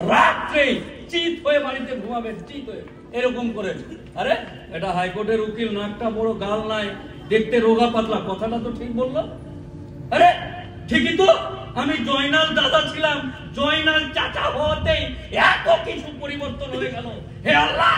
রাত্রে চিত হয়ে বাড়িতে ঘুমাবেন, চিত হয়ে এরকম করে। আরে এটা হাইকোর্টের উকিল, নাকটা বড়, গাল নাই, দেখতে রোগা পাতলা, কথাটা তো ঠিক বললো। আরে ঠিকই তো, আমি জয়নাল দাদা ছিলাম, জয়নাল চাচা হওয়াতেই এত কিছু পরিবর্তন হয়ে গেল। হে আল্লাহ,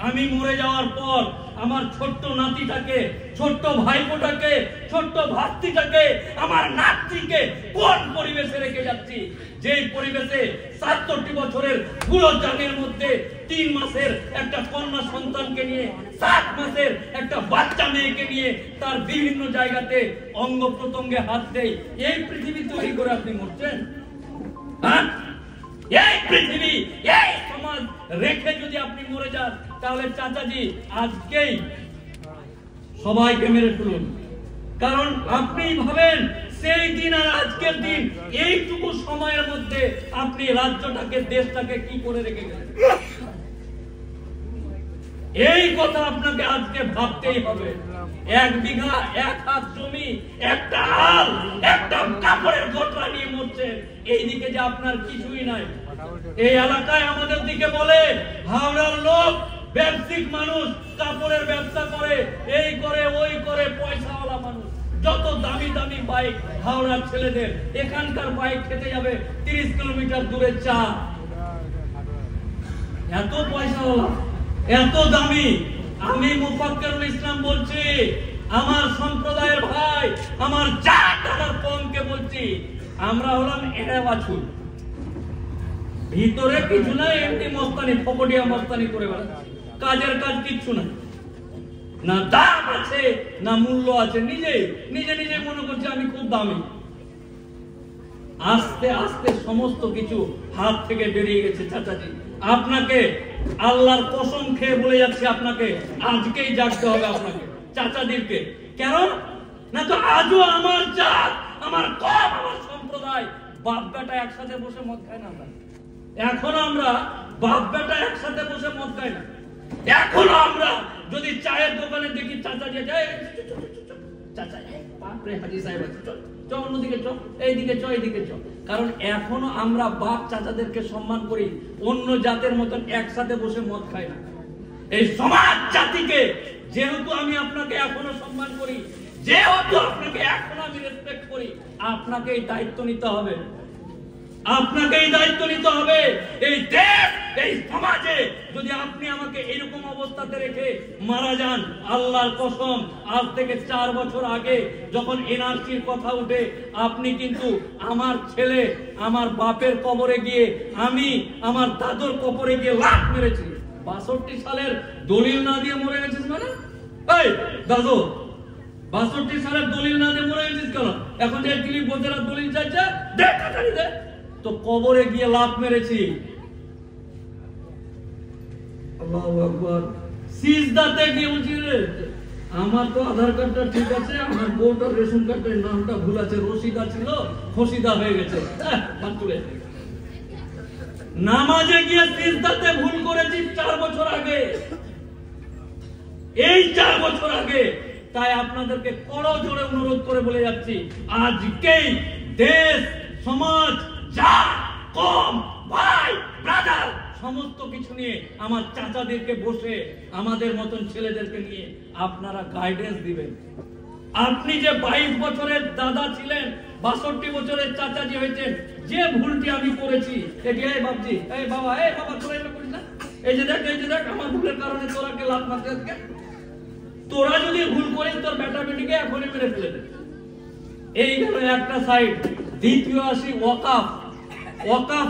আমি মরে যাওয়ার পর আমার ছোট্ট নাতিটাকে, ছোট্ট ভাইপোটাকে, ছোট্ট ভাস্তিটাকে, আমার নাতিকে কোন পরিবেশে রেখে যাচ্ছি? যেই পরিবেশে ৭৭ বছরের বুড়ো জানের মধ্যে ৩ মাসের একটা কন্যা সন্তানকে নিয়ে, ৭ মাসের একটা বাচ্চা মেয়েকে নিয়ে তার বিভিন্ন জায়গাতে অঙ্গ প্রত্যঙ্গে হাত দেয়। এই পৃথিবী তৈরি করে আপনি মরছেন? হ্যাঁ, এই পৃথিবী, এই সমাজ রেখে যদি আপনি মরে যান, তাহলে চাচাজি আজকেই সবাইকে মেরে ফেলুন। কারণ আপনি ভাবেন সেই দিন আর আজকের দিন, এইটুকু সময়ের মধ্যে আপনি রাজ্যটাকে, দেশটাকে কি করে রেখে গেলেন। এই কথা আপনাকে আজকে ভাবতেই হবে। ১ বিঘা ১ হাত জমি, একটা হাল, একটা কাপড়ের গোটলা নিয়ে মরছেন। এইদিকে যে আপনার কিছুই নাই। এই এলাকায় আমাদের দিকে বলে হাওড়ার লোক ব্যবসায়িক মানুষ, কাপড়ের ব্যবসা করে, এই করে ওই করে, পয়সাওয়ালা মানুষ। যত দামি দামি বাইক হাওড়ার ছেলেদের, এখানকার বাইক খেতে যাবে ৩০ কিলোমিটার দূরে চা। এত পয়সাওয়ালা, এত দামি। আমি মুফাক্কিরুল ইসলাম বলছি, আমার সম্প্রদায়ের ভাই, আমার জাত আমার কমকে বলছি, আমরা হলাম এড়া বাছুর। ভিতরে কিছু নাই, এমনি মস্তানি, ফকটিয়া মস্তানি করে বেড়াচ্ছি। কাজের কাজ কিচ্ছু নাই, না দাম আছে না মূল্য আছে। নিজে নিজে নিজে মনে করছে আমি খুব দামি। আস্তে আস্তে সমস্ত কিছু হাত থেকে বেরিয়ে গেছে। চাচাজি, আপনাকে আল্লাহর কসম খেয়ে বলে যাচ্ছে, আপনাকে আজকেই জাগতে হবে। আপনাকে চাচাদিরকে, কেন না তো আজও আমার জাত, আমার কম, আমার সম্প্রদায় বাপ বেটা একসাথে বসে মদ খায় না। এখনো আমরা বাপ বেটা একসাথে বসে মদ খাই না। এখনো আমরা যদি চায়ের দোকানে দেখি চাচাজি যায়, চাচা বাপরে হাজি সাহেব আছে, চল অন্যদিকে চল, এইদিকে চল, এইদিকে চল। কারণ এখনো আমরা বাপ চাচাদেরকে সম্মান করি, অন্য জাতের মতন একসাথে বসে মদ খাই না। এই সমাজ জাতিকে যেহেতু আমি আপনাকে এখনো সম্মান করি, যেহেতু আপনাকে এখনো আমি রেসপেক্ট করি, আপনাকে এই দায়িত্ব নিতে হবে। আপনাকে এই দায়িত্ব নিতে হবে। এই দেশ, এই সমাজে যদি আপনি আমাকে এরকম অবস্থাতে রেখে মারা যান, আল্লাহর কসম, আজ থেকে ৪ বছর আগে যখন এনআরসির কথা উঠে, আপনি কিন্তু আমার ছেলে, আমার বাপের কবরে গিয়ে, আমি আমার দাদুর কবরে গিয়ে লাফ মেরেছি। ৬২ সালের দলিল না দিয়ে মরে গেছিস মানে? এই দাদু, ৬২ সালের দলিল না দিয়ে মরে গেছিস কেন? এখন যে দিলীপ বোঝারা দলিল চাইছে, দেখ তাড়াতাড়ি দে। তো কবরে গিয়ে লাফ মেরেছি। আল্লাহু আকবার। সিজদাতে গিয়ে বলছি, রে আমার তো আধার কার্ডটা ঠিক আছে, আমার বউটার রেশন কার্ডের নামটা ভুল আছে, রশিদা ছিল খসিদা হয়ে গেছে। নামাজে গিয়ে সিজদাতে ভুল করেছি ৪ বছর আগে, এই ৪ বছর আগে। তাই আপনাদেরকে করজোড়ে অনুরোধ করে বলে যাচ্ছি, আজকেই দেশ, সমাজ, জাত, কম, ভাই, ব্রাদার সমস্ত কিছু নিয়ে আমার চাচাদেরকে বসে, আমাদের মতন ছেলেদেরকে নিয়ে আপনারা গাইডেন্স দিবেন। আপনি যে ২২ বছরের দাদা ছিলেন, ৬২ বছরের চাচাজি হয়েছেন, যে ভুলটি আমি করেছি, এটি এই বাবজি, এই বাবা, এই বাবা তোরা এটা করিস না, এই যে দেখ, এই যে দেখ, আমার ভুলের কারণে তোরাকে লাভ মারতে আজকে। তোরা যদি ভুল করিস, তোর বেটা বেটিকে এখনই মেরে ফেলে দে। এই গেল একটা সাইড। দ্বিতীয় আসি ওয়াকাফ। ওয়াকাফ